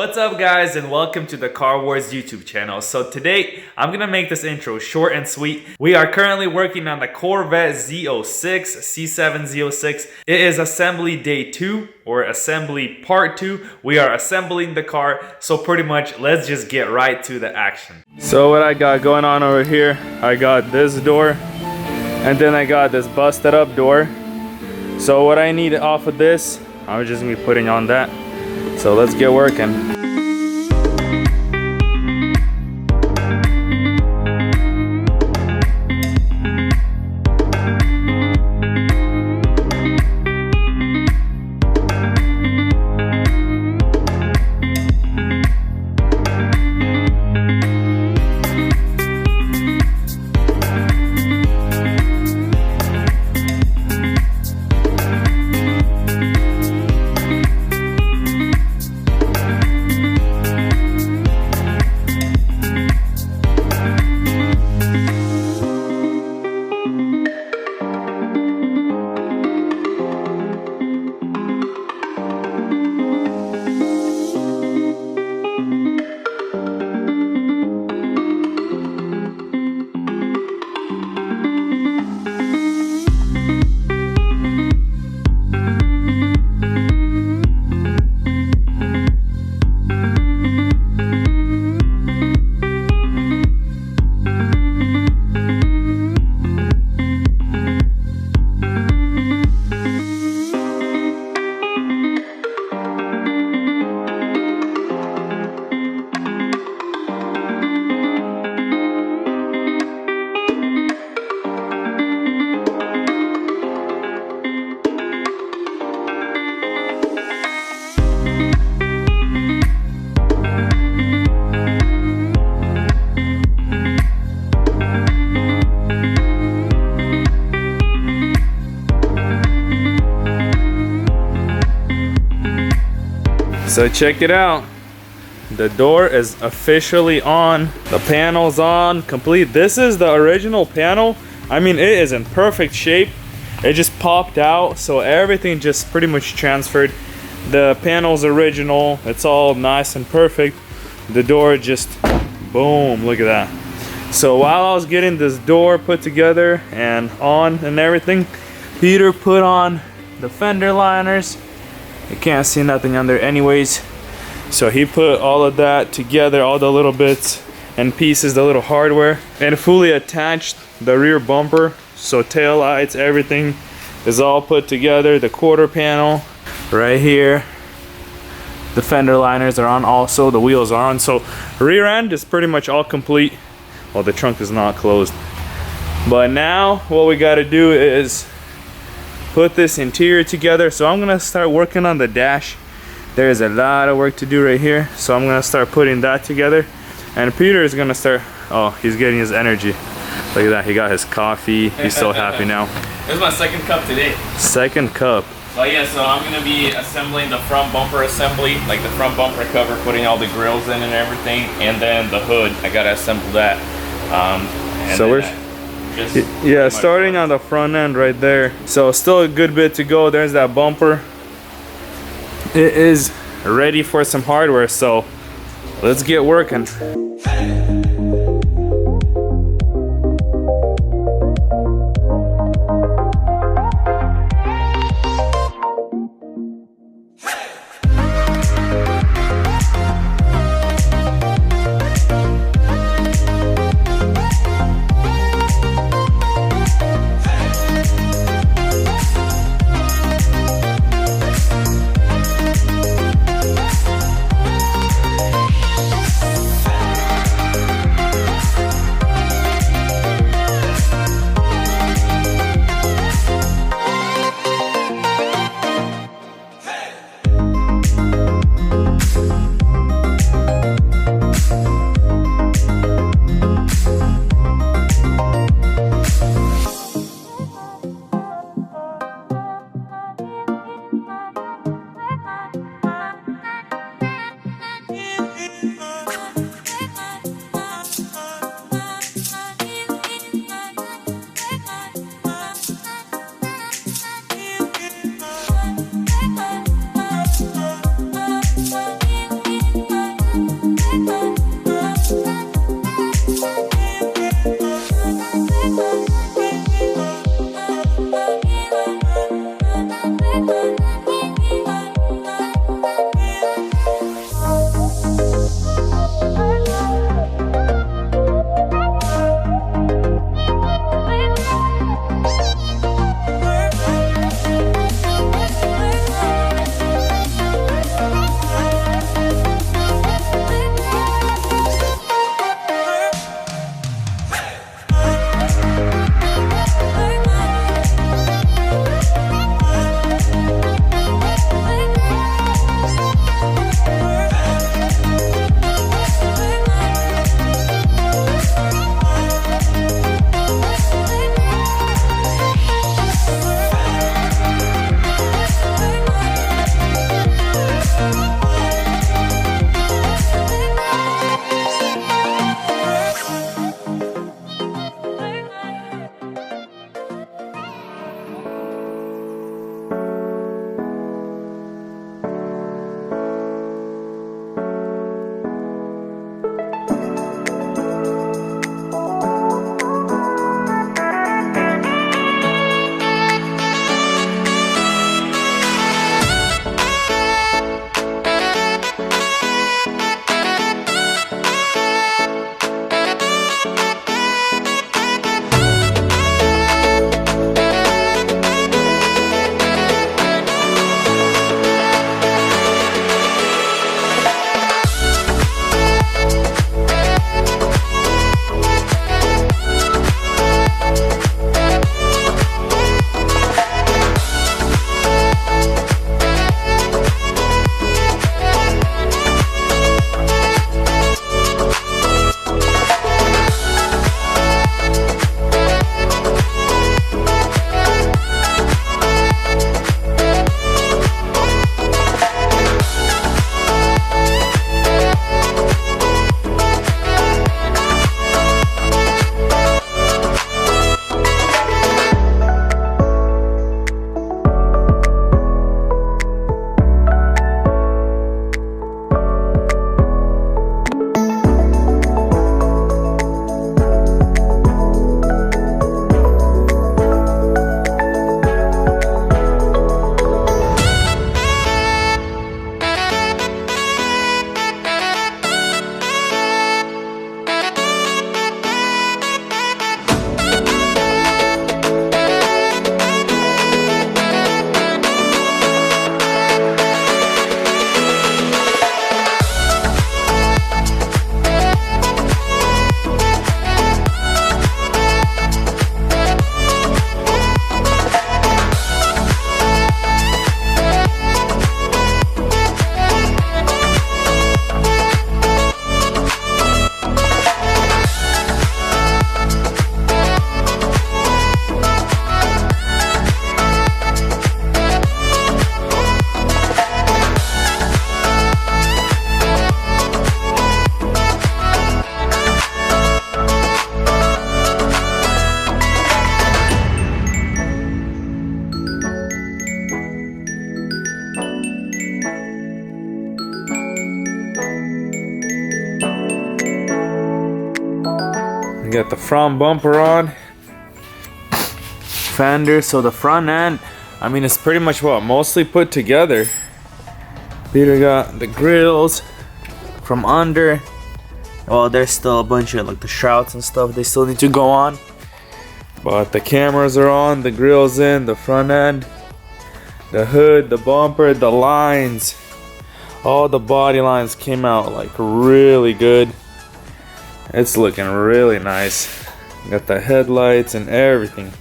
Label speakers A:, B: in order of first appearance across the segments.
A: What's up guys, and welcome to the Car Wars YouTube channel. So today I'm gonna make this intro short and sweet. We are currently working on the Corvette Z06, C7 Z06. It is assembly day 2 or assembly part 2. We are assembling the car, so pretty much let's just get right to the action. So what I got going on over here, I got this door and then I got this busted up door. So what I need off of this, I'm just gonna be putting on that. So let's get working. So check it out, the door is officially on, the panel's on, complete. This is the original panel. I mean, it is in perfect shape. It just popped out, so everything just pretty much transferred. The panel's original, it's all nice and perfect. The door just, boom, look at that. So while I was getting this door put together and on and everything, Peter put on the fender liners. You can't see nothing under anyways, so he put all of that together, all the little bits and pieces, the little hardware, and fully attached the rear bumper. So tail lights, everything is all put together. The quarter panel right here, the fender liners are on also, the wheels are on. So rear end is pretty much all complete. Well, the trunk is not closed, but now what we got to do is put this interior together. So I'm gonna start working on the dash. There's a lot of work to do right here, so I'm gonna start putting that together, and Peter is gonna start, oh, he's getting his energy. Look at that, he got his coffee. He's so happy now.
B: This is my second cup today.
A: Second cup.
B: Oh yeah, so I'm gonna be assembling the front bumper assembly, like the front bumper cover, putting all the grills in and everything, and then the hood, I gotta assemble that.
A: So we're yeah, starting on the front end right there. So still a good bit to go. There's that bumper. It is ready for some hardware, so let's get working. got the front bumper on. Fender, so the front end, I mean, it's pretty much what, mostly put together. Peter got the grills from under. Well, there's still a bunch of like the shrouds and stuff they still need to go on. But the cameras are on, the grills in, the front end, the hood, the bumper, the lines. All the body lines came out like really good. It's looking really nice. Got the headlights and everything.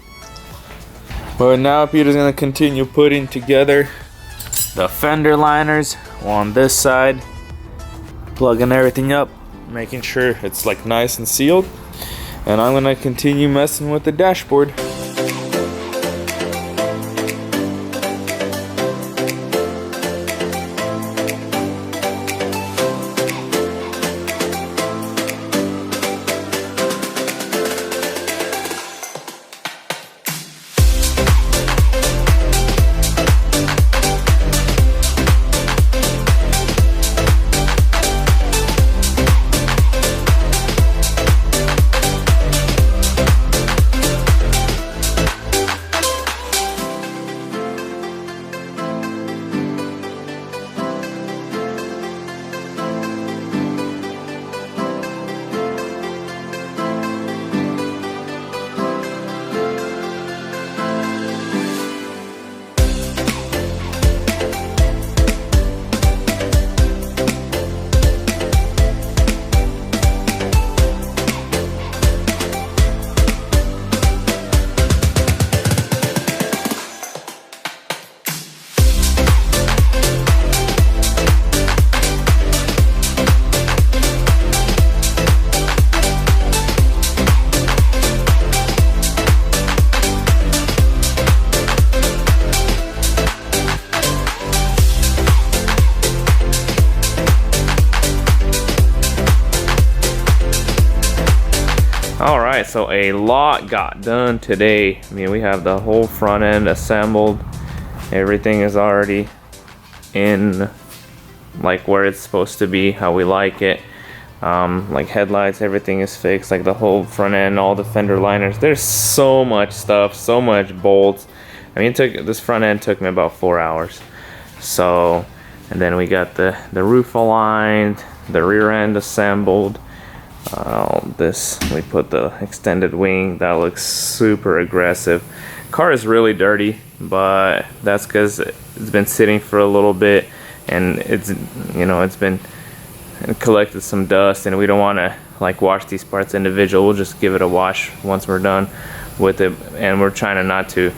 A: But now Peter's gonna continue putting together the fender liners on this side, plugging everything up, making sure it's like nice and sealed. And I'm gonna continue messing with the dashboard. Alright, so a lot got done today. I mean, we have the whole front end assembled. Everything is already in like where it's supposed to be, how we like it. Like headlights, everything is fixed, like the whole front end, all the fender liners. There's so much stuff, so much bolts. I mean, this front end took me about 4 hours. So, and then we got the roof aligned, the rear end assembled. We put the extended wing. That looks super aggressive. Car is really dirty, but that's because it's been sitting for a little bit, and it's been collected some dust, and we don't want to like wash these parts individual. We'll just give it a wash once we're done with it, and we're trying not to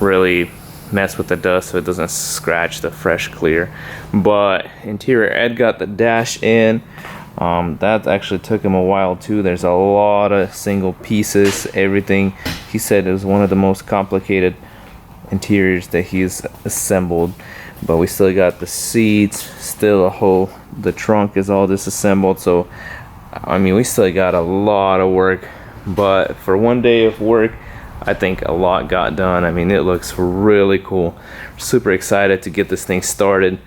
A: really mess with the dust so it doesn't scratch the fresh clear. But interior, Ed got the dash in. That actually took him a while too. There's a lot of single pieces, everything. He said it was one of the most complicated interiors that he's assembled. But we still got the seats, the trunk is all disassembled. So I mean, we still got a lot of work, but for one day of work, I think a lot got done. I mean, it looks really cool. Super excited to get this thing started,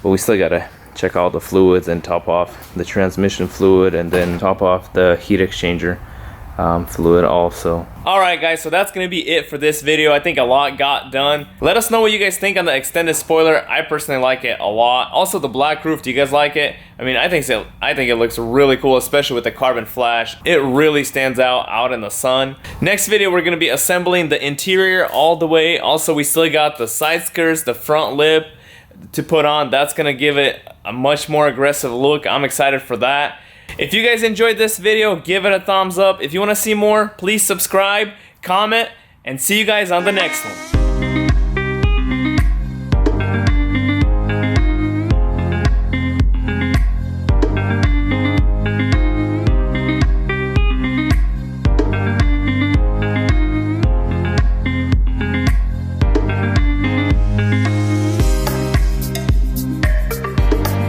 A: but we still gotta check all the fluids and top off the transmission fluid, and then top off the heat exchanger fluid also. Alright guys, so that's gonna be it for this video. I think a lot got done. Let us know what you guys think on the extended spoiler. I personally like it a lot. Also the black roof, do you guys like it? I mean, I think it looks really cool, especially with the carbon flash. It really stands out in the sun. Next video, we're gonna be assembling the interior all the way. Also, we still got the side skirts, the front lip to put on. That's gonna give it a much more aggressive look. I'm excited for that. If you guys enjoyed this video, give it a thumbs up. If you want to see more, please subscribe, comment, and see you guys on the next one.